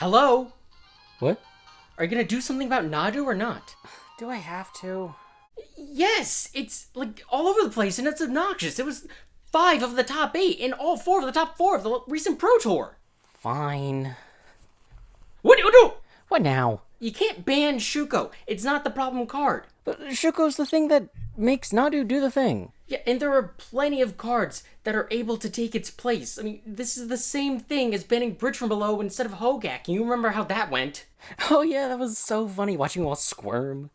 Hello? What? Are you gonna do something about Nadu or not? Do I have to? Yes! It's like all over the place and it's obnoxious. It was 5 of the top 8 and all 4 of the top 4 of the recent Pro Tour. Fine. What? No! What now? You can't ban Shuko. It's not the problem card. But Shuko's the thing that makes Nadu do the thing. Yeah, and there are plenty of cards that are able to take its place. I mean, this is the same thing as banning Bridge from Below instead of Hogak. You remember how that went? Oh yeah, that was so funny watching you all squirm.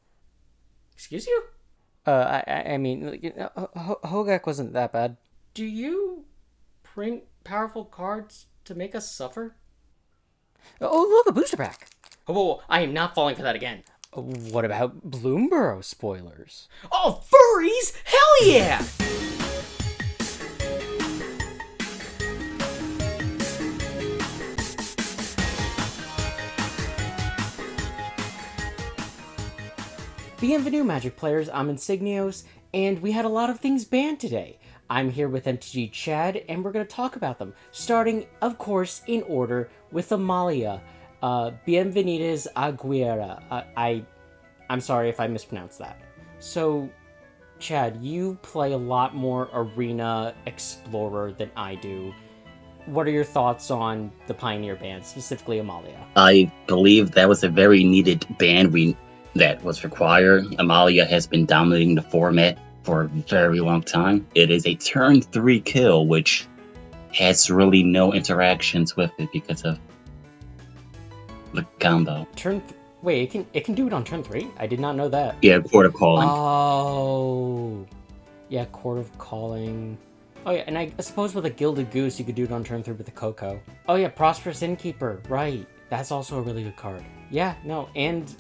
Excuse you? I mean, Hogak wasn't that bad. Do you print powerful cards to make us suffer? Oh look, a booster pack. Oh, whoa, whoa, I am not falling for that again. What about Bloomborough spoilers? Oh, furries! Hell yeah! Bienvenue, Magic players. I'm Insignios, and we had a lot of things banned today. I'm here with MTG Chad, and we're going to talk about them, starting, of course, in order with Amalia. Bienvenides, Aguirre. I'm sorry if I mispronounced that. So, Chad, you play a lot more Arena Explorer than I do. What are your thoughts on the Pioneer ban, specifically Amalia? I believe that was a very needed ban that was required. Amalia has been dominating the format for a very long time. It is a turn 3 kill, which has really no interactions with it because of the combo. Wait, it can do it on turn 3? I did not know that. Yeah, Court of Calling. Oh. Yeah, Court of Calling. Oh yeah, and I suppose with a Gilded Goose you could do it on turn 3 with the Coco. Oh yeah, Prosperous Innkeeper, right. That's also a really good card. Yeah, no, and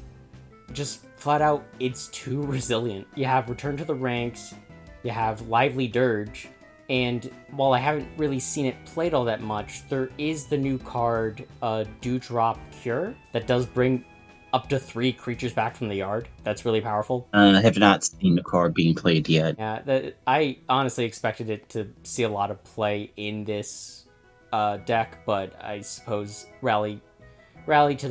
just flat out, it's too resilient. You have Return to the Ranks, you have Lively Dirge, and while I haven't really seen it played all that much, there is the new card, Dewdrop Cure, that does bring up to 3 creatures back from the yard. That's really powerful. I have not seen the card being played yet. Yeah, I honestly expected it to see a lot of play in this deck, but I suppose Rally to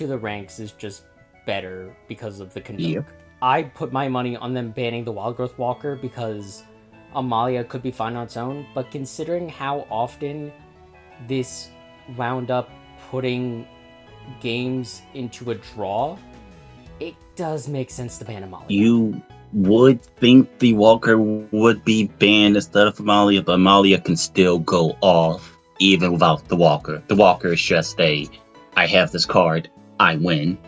the Ranks is just better because of the Convoke. Yep. I put my money on them banning the Wildgrowth Walker because Amalia could be fine on its own, but considering how often this wound up putting games into a draw, it does make sense to ban Amalia. You would think the Walker would be banned instead of Amalia, but Amalia can still go off even without the Walker. The Walker is just I have this card, I win.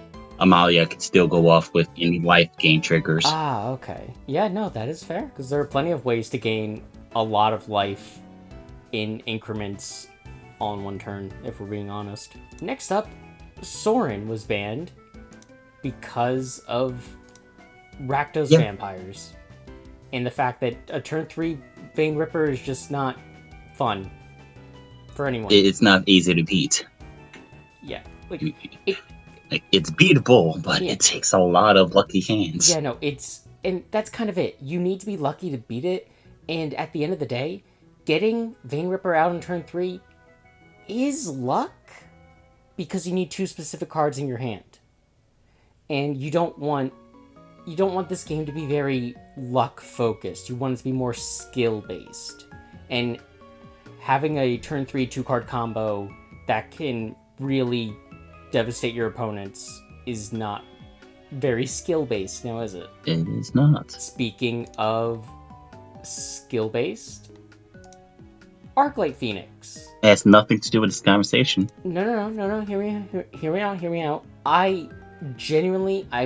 Amalia can still go off with any life gain triggers. Ah, okay. Yeah, no, that is fair, because there are plenty of ways to gain a lot of life in increments on one turn, if we're being honest. Next up, Sorin was banned because of Rakdos Vampires. And the fact that a turn 3 Vein Ripper is just not fun for anyone. It's not easy to beat. Yeah, it's beatable, but Yeah. it takes a lot of lucky hands. Yeah, no, and that's kind of it. You need to be lucky to beat it, and at the end of the day, getting Vein Ripper out on turn 3 is luck, because you need 2 specific cards in your hand. And you don't want this game to be very luck focused. You want it to be more skill based. And having a turn 3 2-card combo that can really devastate your opponents is not very skill based now, is it? It is not. Speaking of skill based, Arclight Phoenix. It has nothing to do with this conversation. No. Hear me out. I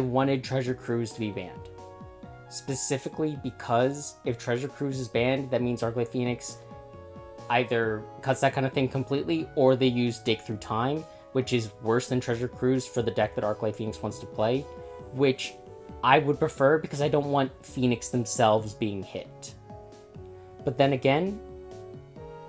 wanted Treasure Cruise to be banned. Specifically because if Treasure Cruise is banned, that means Arclight Phoenix either cuts that kind of thing completely, or they use Dig Through Time, which is worse than Treasure Cruise for the deck that Arclight Phoenix wants to play, which I would prefer because I don't want Phoenix themselves being hit. But then again,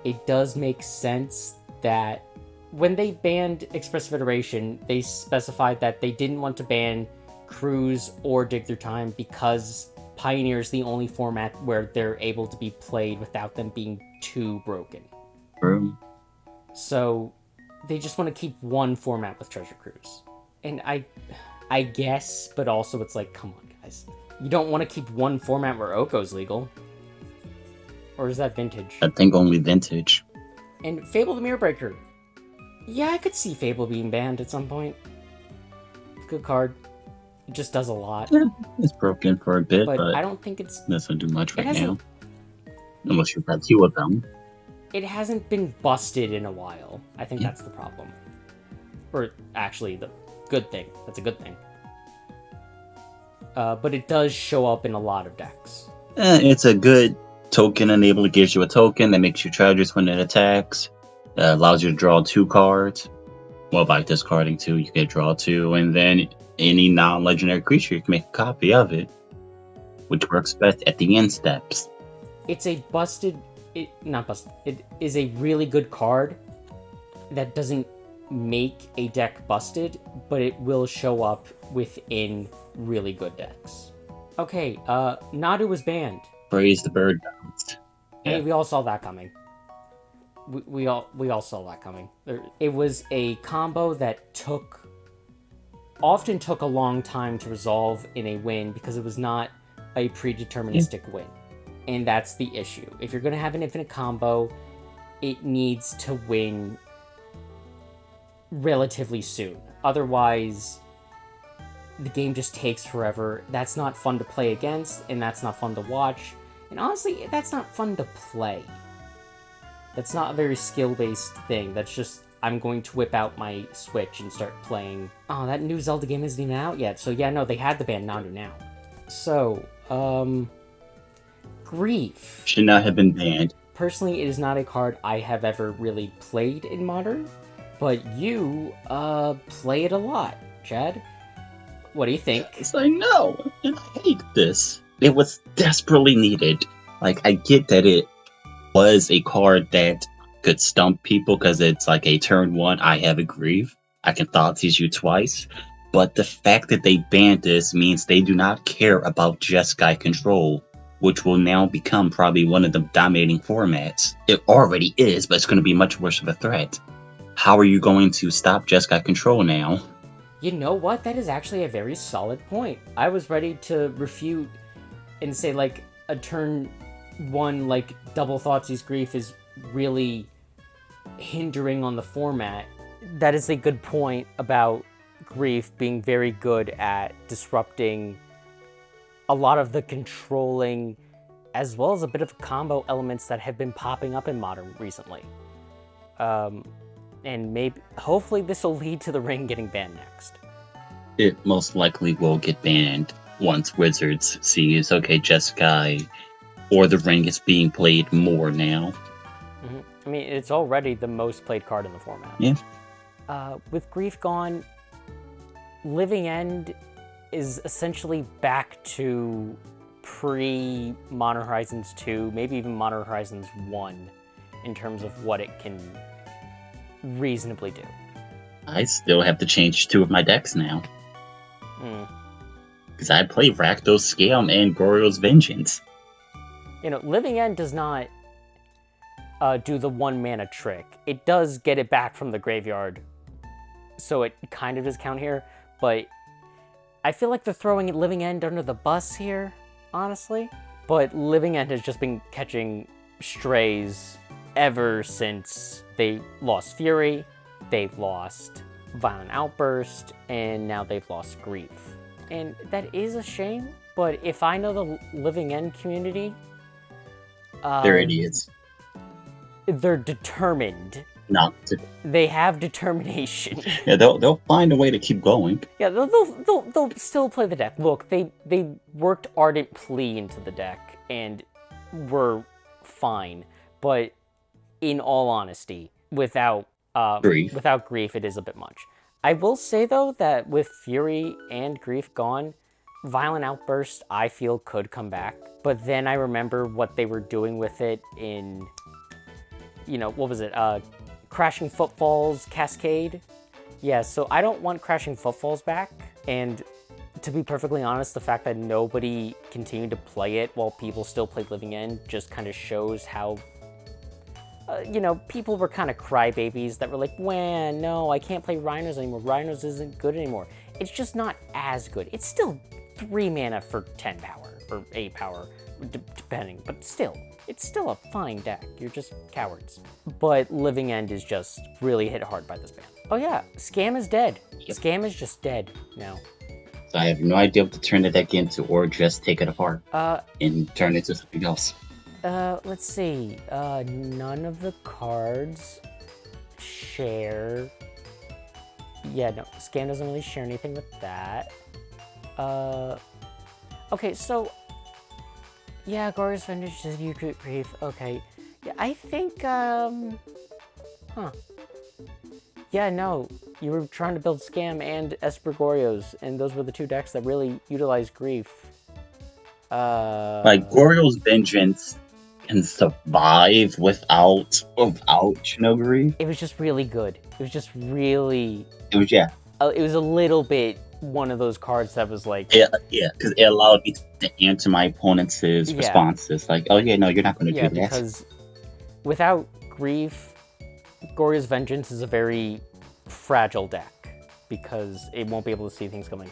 it does make sense that when they banned Expressive Iteration, they specified that they didn't want to ban Cruise or Dig Through Time because Pioneer is the only format where they're able to be played without them being too broken. True. So they just want to keep one format with Treasure Cruise. And I guess, but also it's like, come on, guys. You don't want to keep one format where Oko's legal. Or is that Vintage? I think only Vintage. And Fable the Mirror Breaker. Yeah, I could see Fable being banned at some point. Good card. It just does a lot. Yeah, it's broken for a bit, But but I don't think it's... doesn't do much right now. hasn't- Unless you've got two of them. It hasn't been busted in a while. I think that's the problem. Or actually, the good thing. That's a good thing. But it does show up in a lot of decks. It's a good token enabler. It gives you a token that makes you treasures when it attacks. Allows you to draw 2 cards. Well, by discarding 2, you can draw 2. And then any non-legendary creature, you can make a copy of it. Which works best at the end steps. It's a busted... not busted. It is a really good card that doesn't make a deck busted, but it will show up within really good decks. Okay, Nadu was banned. Praise the bird gods. Hey, Yeah. we all saw that coming. We all saw that coming. It was a combo that often took a long time to resolve in a win because it was not a predeterministic win. And that's the issue. If you're going to have an infinite combo, it needs to win relatively soon. Otherwise, the game just takes forever. That's not fun to play against, and that's not fun to watch. And honestly, that's not fun to play. That's not a very skill-based thing. That's just, I'm going to whip out my Switch and start playing. Oh, that new Zelda game isn't even out yet. So yeah, no, they had the ban Nadu now. So, Grief. Should not have been banned. Personally, it is not a card I have ever really played in Modern, but you, play it a lot, Chad. What do you think? It's like, no, and I hate this. It was desperately needed. Like, I get that it was a card that could stump people because it's like a turn 1, I have a Grief. I can thought seize you twice. But the fact that they banned this means they do not care about Jeskai control, which will now become probably one of the dominating formats. It already is, but it's going to be much worse of a threat. How are you going to stop Jeskai control now? You know what? That is actually a very solid point. I was ready to refute and say, like, a turn 1, like, double Thoughtseize Grief is really hindering on the format. That is a good point about Grief being very good at disrupting a lot of the controlling, as well as a bit of combo elements that have been popping up in Modern recently. And maybe, hopefully this will lead to the Ring getting banned next. It most likely will get banned once Wizards sees, okay, Jeskai or the Ring is being played more now. Mm-hmm. I mean, it's already the most played card in the format. Yeah. With Grief gone, Living End is essentially back to pre-Modern Horizons 2, maybe even Modern Horizons 1, in terms of what it can reasonably do. I still have to change 2 of my decks now. Because I play Rakdos Scale and Goryo's Vengeance. You know, Living End does not do the 1 mana trick. It does get it back from the graveyard, so it kind of does count here, but I feel like they're throwing Living End under the bus here, honestly. But Living End has just been catching strays ever since they lost Fury, they've lost Violent Outburst, and now they've lost Grief. And that is a shame, but if I know the Living End community... They're idiots. They're determined. Not to... They have determination. Yeah, they'll find a way to keep going. Yeah, they'll still play the deck. Look, they worked Ardent Plea into the deck and were fine. But in all honesty, without Grief, it is a bit much. I will say though that with Fury and Grief gone, Violent Outburst I feel could come back. But then I remember what they were doing with it in, you know, what was it? Crashing Footfalls Cascade. Yeah, so I don't want Crashing Footfalls back. And to be perfectly honest, the fact that nobody continued to play it while people still played Living End just kind of shows how people were kind of crybabies that were like, "Wah, no, I can't play Rhinos anymore. Rhinos isn't good anymore." It's just not as good. It's still 3 mana for 10 power, or 8 power, depending, but still, it's still a fine deck. You're just cowards. But Living End is just really hit hard by this ban. Oh yeah, Scam is dead. Yep. Scam is just dead now. So I have no idea what to turn the deck into, or just take it apart and turn it into something else. Let's see. None of the cards share. Yeah, no, Scam doesn't really share anything with that. Okay, so yeah, Glorious Vintage says you could grief. Okay, yeah, I think yeah, no, you were trying to build Scam and Espergorios, and those were the 2 decks that really utilized grief. Like Goryo's Vengeance can survive without grief. It was just really good. It was just really. It was It was a little bit one of those cards that was like. Yeah, because it allowed me to answer my opponent's responses. Like, oh yeah, no, you're not going to do that. Because without grief, Goryo's Vengeance is a very fragile deck because it won't be able to see things coming.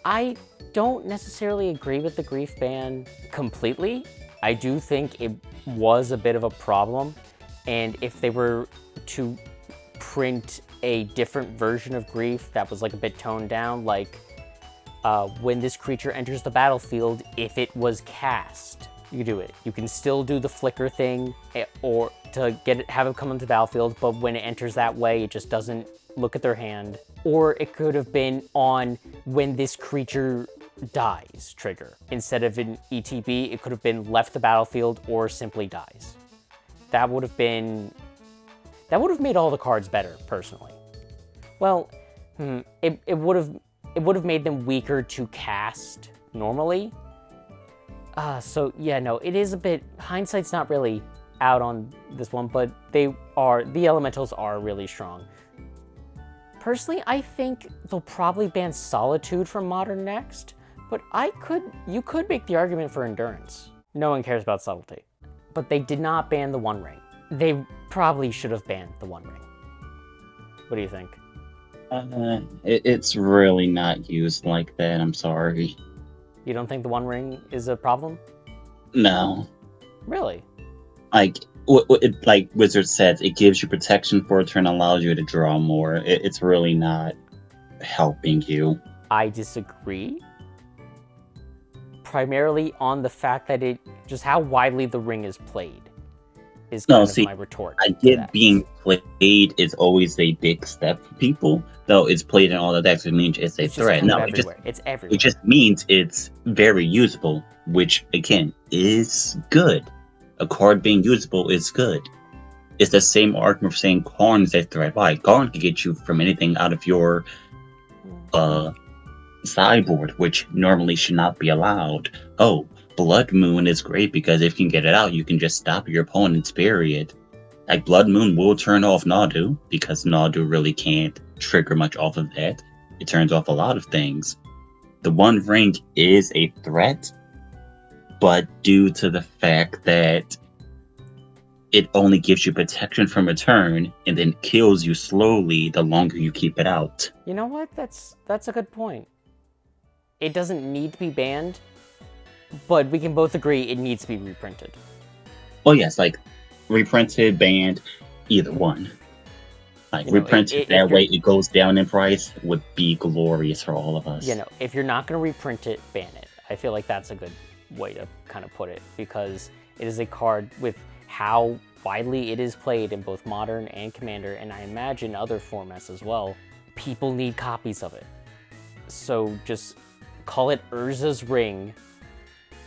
I don't necessarily agree with the grief ban completely. I do think it was a bit of a problem, and if they were to print a different version of grief that was like a bit toned down, like when this creature enters the battlefield, if it was cast, you can do it. You can still do the flicker thing, or to have it come into the battlefield, but when it enters that way, it just doesn't look at their hand. Or it could have been on when this creature dies trigger. Instead of an ETB, it could have been left the battlefield or simply dies. That would have made all the cards better, personally. Well, it would have made them weaker to cast normally. So yeah, no, it is a bit, hindsight's not really out on this one, but the elementals are really strong. Personally, I think they'll probably ban Solitude from Modern next, but you could make the argument for Endurance. No one cares about Subtlety. But they did not ban the One Ring. They probably should have banned the One Ring. What do you think? It's really not used like that, I'm sorry. You don't think the One Ring is a problem? No. Really? Like Wizard said, it gives you protection for a turn, allows you to draw more. It's really not helping you. I disagree. Primarily on the fact that just how widely the ring is played is kind of my retort. I get being played is always a big step for people, though it's played in all the decks. It means it's a threat. No, it's everywhere. It just means it's very usable, which again is good. A card being usable is good. It's the same argument for saying Karn is a threat. Why? Karn can get you from anything out of your sideboard, which normally should not be allowed. Oh, Blood Moon is great because if you can get it out, you can just stop your opponent's period. Like, Blood Moon will turn off Nadu, because Nadu really can't trigger much off of that. It turns off a lot of things. The One Ring is a threat, but due to the fact that it only gives you protection from a turn and then kills you slowly the longer you keep it out. You know what? That's a good point. It doesn't need to be banned, but we can both agree it needs to be reprinted. Well, yes, like reprinted, banned, either one. Like, reprinted that way it goes down in price would be glorious for all of us. If you're not going to reprint it, ban it. I feel like that's a good way to kind of put it, because it is a card with how widely it is played in both Modern and Commander, and I imagine other formats as well. People need copies of it. So just call it Urza's Ring,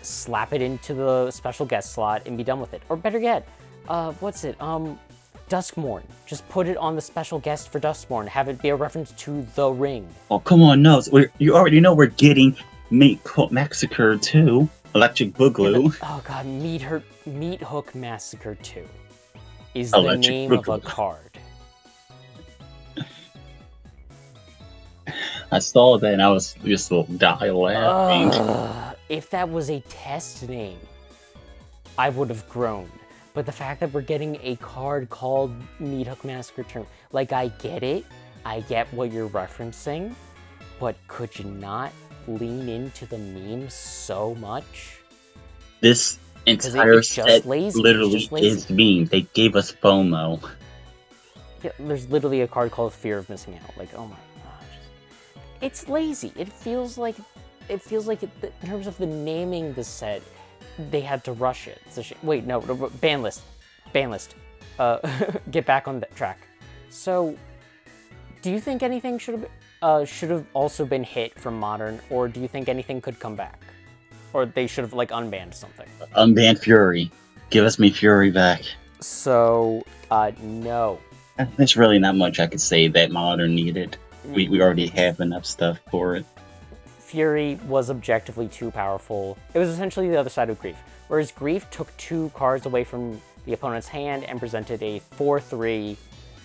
slap it into the special guest slot, and be done with it. Or better yet, Duskmourn. Just put it on the special guest for Duskmourn. Have it be a reference to the ring. Oh, come on, no. You already know we're getting Meat Massacre 2. Electric Boogaloo. Oh god, Meat Hook Massacre 2 is the name of a card. I saw that and I was just die laughing. If that was a test name, I would have groaned. But the fact that we're getting a card called Meathook Massacre Tournament, like, I get it. I get what you're referencing. But could you not lean into the memes so much? This entire it's just set lazy. literally is memes. They gave us FOMO. Yeah, there's literally a card called Fear of Missing Out. Like, oh my gosh. It's lazy. It feels like in terms of the naming the set, they had to rush it. It's wait, no, ban list. Get back on the track. So, do you think anything should have also been hit from Modern, or do you think anything could come back? Or they should have, like, unbanned something? Unban Fury. Give us me Fury back. So, no. There's really not much I could say that Modern needed. We already have enough stuff for it. Fury was objectively too powerful. It was essentially the other side of Grief. Whereas Grief took 2 cards away from the opponent's hand and presented a 4/3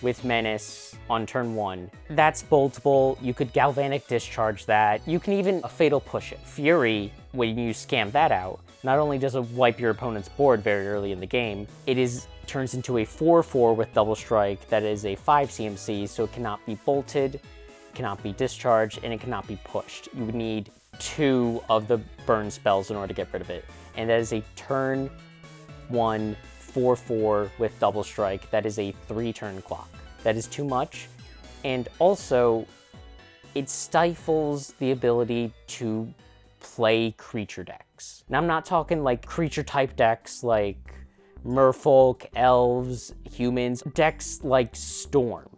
with Menace on turn 1. That's boltable. You could Galvanic Discharge that. You can even Fatal Push it. Fury, when you scam that out, not only does it wipe your opponent's board very early in the game, it turns into a 4/4 with Double Strike that is a 5 CMC, so it cannot be bolted, cannot be discharged, and it cannot be pushed. You would need 2 of the burn spells in order to get rid of it. And that is a turn 1 4/4 with Double Strike. That is a 3-turn clock. That is too much. And also, it stifles the ability to play creature decks. Now, I'm not talking like creature type decks like Merfolk, Elves, Humans, decks like Storm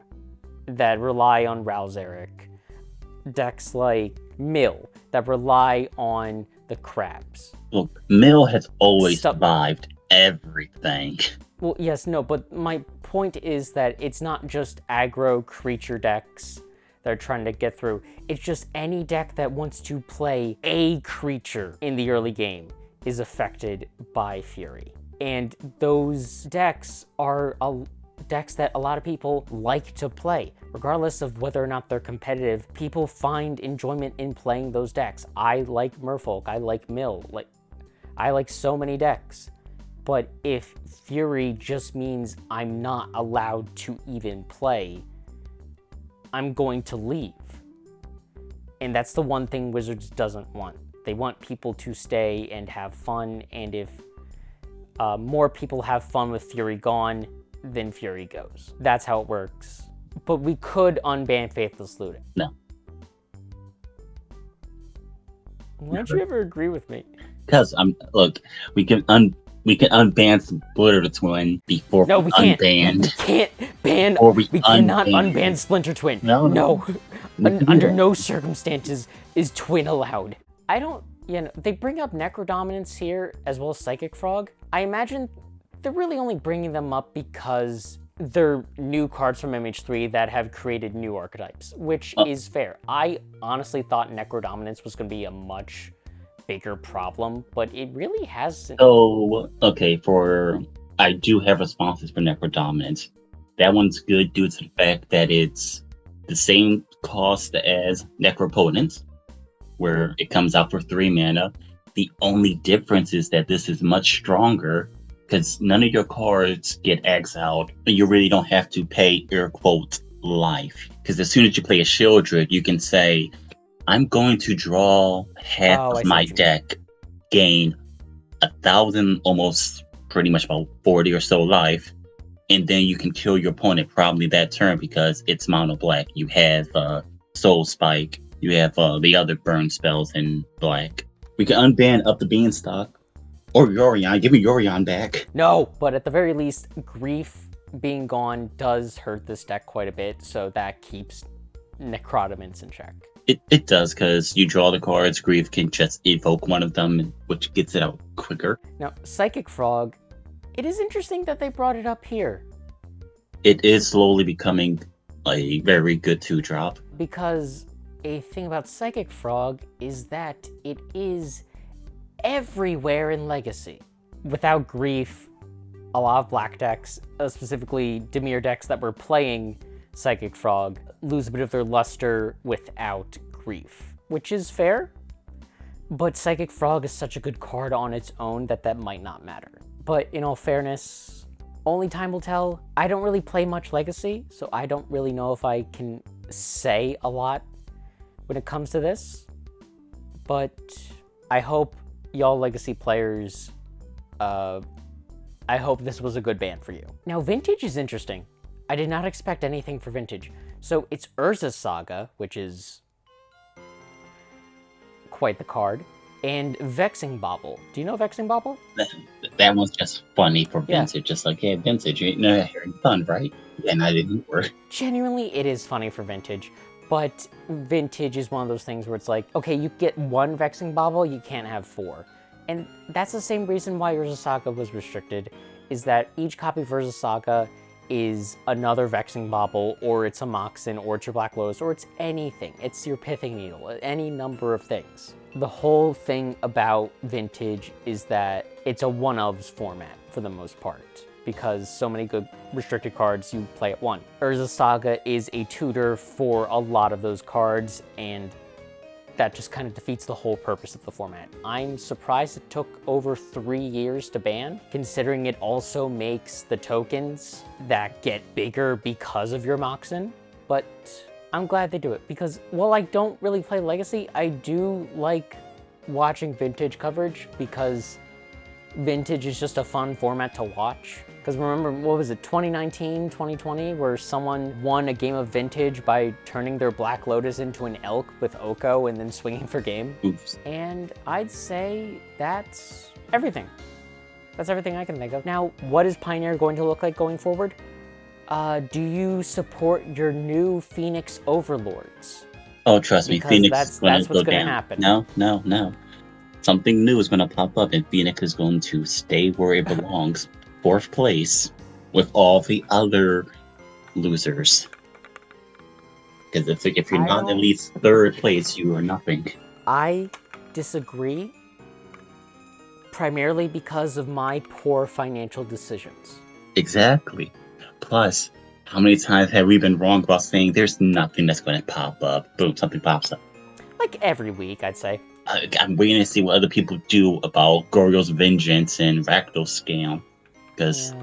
that rely on Ralzeric, decks like Mill that rely on the crabs. Look, Mill has always survived everything. Well, yes, no, but my point is that it's not just aggro creature decks that are trying to get through. It's just any deck that wants to play a creature in the early game is affected by Fury. And those decks are decks that a lot of people like to play. Regardless of whether or not they're competitive, people find enjoyment in playing those decks. I like Merfolk, I like Mill, I like so many decks. But if Fury just means I'm not allowed to even play, I'm going to leave. And that's the one thing Wizards doesn't want. They want people to stay and have fun, and if more people have fun with Fury gone, then Fury goes. That's how it works. But we could unban Faithless Looting. No. Why don't you ever agree with me? Because look, we can unban Splinter Twin before we can't. unbanned. We can't ban. Or we cannot unban Splinter Twin. No. Under no circumstances is Twin allowed. I don't. They bring up Necrodominance here as well as Psychic Frog. I imagine they're really only bringing them up because they're new cards from MH3 that have created new archetypes, which is fair. I honestly thought Necrodominance was going to be a much bigger problem, but it really hasn't. So, okay, I do have responses for Necrodominance. That one's good due to the fact that it's the same cost as Necropotence, where it comes out for 3 mana. The only difference is that this is much stronger because none of your cards get exiled. You really don't have to pay, air quote, life. Because as soon as you play a Shieldred, you can say, I'm going to draw half of my deck, gain 1,000, almost pretty much about 40 or so life, and then you can kill your opponent probably that turn because it's mono black. You have Soul Spike, you have the other burn spells in black. We can unban Up the Beanstalk. Or Yorion. Give me Yorion back. No, but at the very least, Grief being gone does hurt this deck quite a bit, so that keeps Necrodominance in check. It does, because you draw the cards, Grief can just evoke one of them, which gets it out quicker. Now, Psychic Frog, it is interesting that they brought it up here. It is slowly becoming a very good 2-drop. Because a thing about Psychic Frog is that it is everywhere in Legacy. Without Grief, a lot of black decks, specifically Dimir decks that were playing Psychic Frog, lose a bit of their luster without Grief, which is fair, but Psychic Frog is such a good card on its own that might not matter. But in all fairness, Only time will tell. I don't really play much Legacy, so I don't really know if I can say a lot when it comes to this. But I hope y'all Legacy players, I hope this was a good ban for you. Now, Vintage is interesting. I did not expect anything for Vintage. So it's Urza's Saga, which is quite the card, and Vexing Bauble. Do you know Vexing Bauble? That one's just funny for Vintage. Yeah. Just like, hey, Vintage, you know, having fun, right? And I didn't work. Genuinely, it is funny for Vintage. But Vintage is one of those things where it's like, okay, you get one Vexing Bauble, you can't have 4. And that's the same reason why Urza Saga was restricted, is that each copy of Urza Saga is another Vexing Bauble, or it's a Moxen, or it's your Black Lotus, or it's anything. It's your Pithing Needle, any number of things. The whole thing about Vintage is that it's a one-ofs format for the most part, because so many good restricted cards you play at one. Urza Saga is a tutor for a lot of those cards, and that just kind of defeats the whole purpose of the format. I'm surprised it took over 3 years to ban, considering it also makes the tokens that get bigger because of your Moxen, but I'm glad they do it, because while I don't really play Legacy, I do like watching Vintage coverage, because Vintage is just a fun format to watch. Because remember, what was it, 2019, 2020, where someone won a game of Vintage by turning their Black Lotus into an elk with Oko and then swinging for game? Oops. And I'd say that's everything. That's everything I can think of. Now, what is Pioneer going to look like going forward? Do you support your new Phoenix Overlords? Oh, trust me, Because Phoenix that's is going to what's go going to down. happen. No. Something new is going to pop up, and Phoenix is going to stay where it belongs. 4th place with all the other losers. Because if you're not at least 3rd place, you are nothing. I disagree, primarily because of my poor financial decisions. Exactly. Plus, how many times have we been wrong about saying there's nothing that's going to pop up? Boom, something pops up. Like every week, I'd say. I'm waiting to see what other people do about Goryo's Vengeance and Rakdos Scam. Because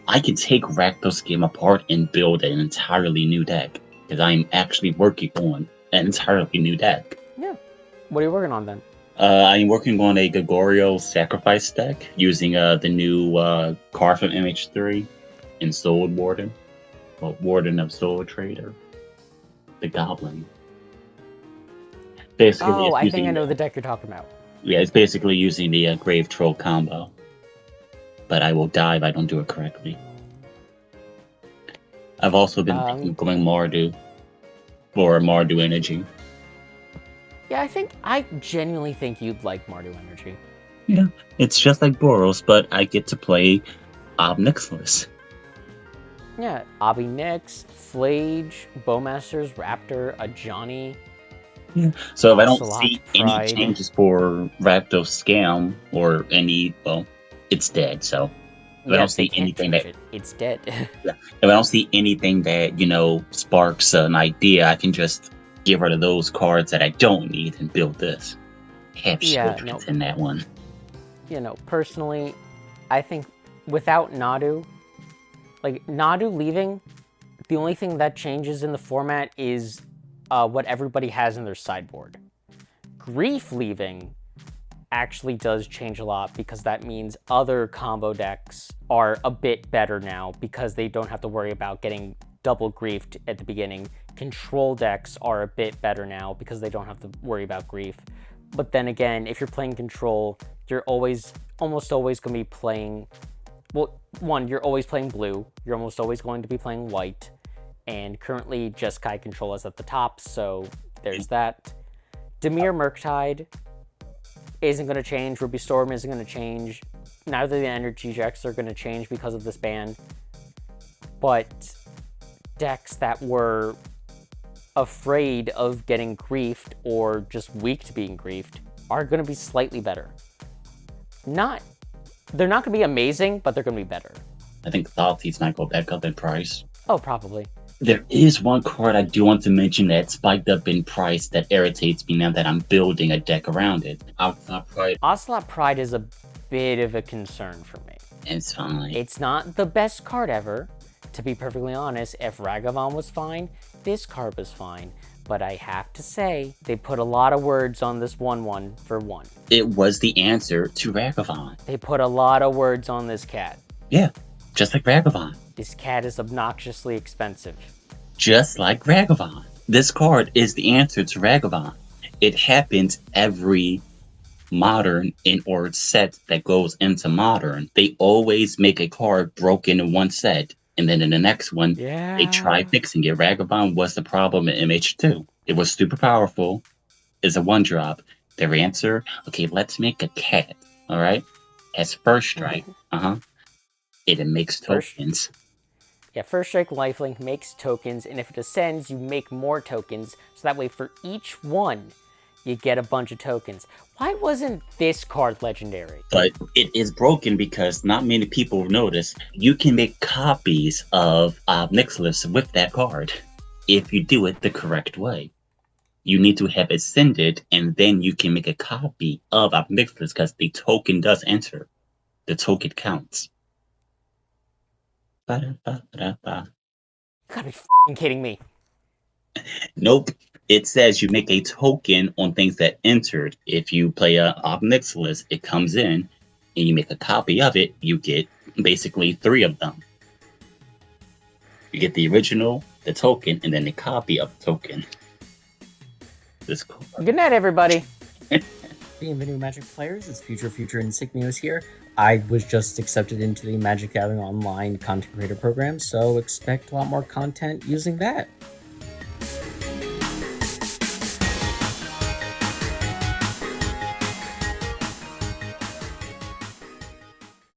I can take Rakdos Scam apart and build an entirely new deck. Because I'm actually working on an entirely new deck. Yeah. What are you working on then? I'm working on a Goryo Sacrifice deck using the new card from MH3 and Soul Warden. Well, Warden of Soul Trader. The Goblin. Basically, I think I know the deck you're talking about. Yeah, it's basically using the Grave Troll combo. But I will die if I don't do it correctly. I've also been going Mardu. Or Mardu Energy. Yeah, I genuinely think you'd like Mardu Energy. Yeah, it's just like Boros, but I get to play Obnixless. Yeah, Obby Nyx, Flage, Bowmasters, Raptor, a Johnny. Yeah. So if I don't Ocelot see Pride. any changes for Rakdos Scam or any, well, it's dead. So if I don't see anything that it's dead. Yeah. If I don't see anything that sparks an idea, I can just get rid of those cards that I don't need and build this. Have children in that one. Personally, I think without Nadu, like Nadu leaving, the only thing that changes in the format is what everybody has in their sideboard. Grief leaving actually does change a lot, because that means other combo decks are a bit better now because they don't have to worry about getting double griefed at the beginning. Control decks are a bit better now because they don't have to worry about grief. But then again, if you're playing control, you're almost always going to be playing, well, one, you're always playing blue, you're almost always going to be playing white, and currently Jeskai control is at the top, so there's that. Dimir Murktide isn't going to change, Ruby Storm isn't going to change, neither the energy decks are going to change because of this ban, but decks that were afraid of getting griefed or just weak to being griefed are going to be slightly better. They're not going to be amazing, but they're going to be better. I think Thoughtseize might go back up in price. Oh, probably. There is one card I do want to mention that spiked up in price that irritates me now that I'm building a deck around it. Ocelot Pride. Ocelot Pride is a bit of a concern for me. It's fine. It's not the best card ever. To be perfectly honest, if Ragavan was fine, this card was fine. But I have to say, they put a lot of words on this 1/1 for 1. It was the answer to Ragavan. They put a lot of words on this cat. Yeah, just like Ragavan. This cat is obnoxiously expensive. Just like Ragavan. This card is the answer to Ragavan. It happens every modern or set that goes into modern. They always make a card broken in one set, and then in the next one, they try fixing it. Ragavan was the problem in MH2. It was super powerful. It's a 1-drop. Their answer, okay, let's make a cat, all right? As first strike, it makes tokens. First strike lifelink makes tokens, and if it ascends, you make more tokens, so that way for each one, you get a bunch of tokens. Why wasn't this card legendary? But it is broken because not many people notice you can make copies of Obnixilis with that card if you do it the correct way. You need to have ascended, and then you can make a copy of Obnixilis because the token does enter. The token counts. Ba-da-ba-da-ba. You gotta be f***ing kidding me. Nope. It says you make a token on things that entered. If you play a Obnixilis, it comes in, and you make a copy of it, you get basically 3 of them. You get the original, the token, and then a copy of the token. This card. Good night, everybody. Bienvenue, Magic players. It's Future Insignios here. I was just accepted into the Magic Gathering Online content creator program, so expect a lot more content using that.